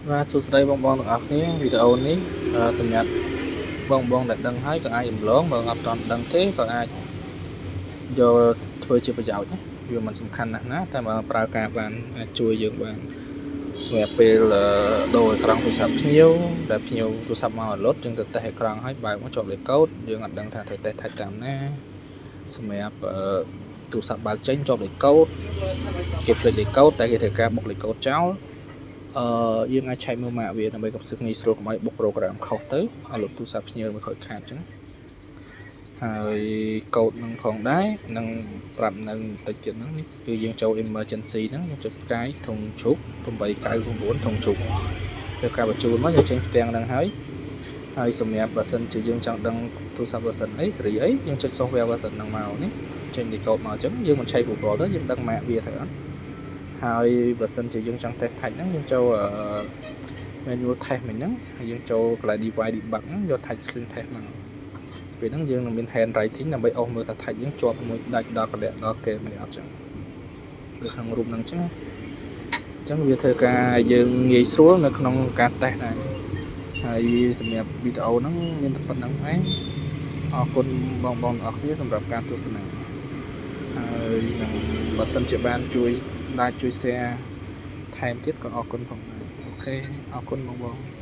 và số đây bong bong ở cái video này xem nhật bong bong đặt đăng hay có ai dùng lớn mà ngập toàn đăng thế có ai do thôi chưa phải giàu nhé vì mình sắm khăn nèแต่มาปราการបានជួយយើងបានសម្រាប់ពេលដូរអេក្រង់ទូរស័ព្ទភ្ញៀវដែលភ្ញៀវទូរស័ព្ទមកលុតយើងទៅតេស្តអេក្រង់ឲ្យបើមកជាប់លេខកូដយើងអត់ដឹងថាត្រូវតេស្តថាច់តាមណាសម្រាប់ទូរស័ព្ទបើកចេញជាប់លេខកូដគេផ្លេចលេខកូដតែគេត្រូវការបុកលេខកូដចោលយើងអាចឆែកមើលម៉ាកវាដើម្បីកុំសឹកងាយស្រួលកុំឲ្យបុកប្រូក្រាមខុសទៅឲ្យលុបទូរស័ព្ទភ្ញៀវមិនខូចខាតអញ្ចឹងហើយកូដនឹងផងដែរនឹងប្រាប់នៅតិចទៀតហ្នឹងគឺយើងចូល emergency ហ្នឹងយើងចុចផ្កាយធុងឈូក899ធុងឈូកធ្វើការបញ្ជូនមកយើងចេញផ្ទាំងហ្នឹងហើយសម្រាប់បើសិនជាយើងចង់ដឹងទូរស័ព្ទ version អីស៊េរីអីយើងចុច software version ហ្នឹងមកនេះចេញលេខកូដមកអញ្ចឹងយើងមិនឆែក Google ទៅយើងដឹងម៉ាកវាត្រូវអត់ហើយបើសិនជាយើងចង់ test ថាច់ហ្នឹងយើងចូល manual test មិញហ្នឹងហើយយើងចូលកន្លែង device debug ហ្នឹងយក touch screen test មកពេលហ្នឹងយើងនឹងមាន handwriting ដើម្បីអស់មើលថាថាច់យើងជាប់មួយដាច់ដល់កន្លែងដល់គេមិនអត់ចឹងនៅក្នុងរូបហ្នឹងចឹងអញ្ចឹងវាធ្វើការយើងងាយស្រួលនៅក្នុងការតេស្តដែរហើយសម្រាប់វីដេអូហ្នឹងមានតែប៉ុណ្្នឹងឯងអរគុណបងប្អូនអរគ្នាសម្រាប់ការទស្សនាហើយនឹងបើសិនជាបានជួយ share ថែមទៀតក៏អរគុណផងដែរអូខេអរគុណបងប្អូន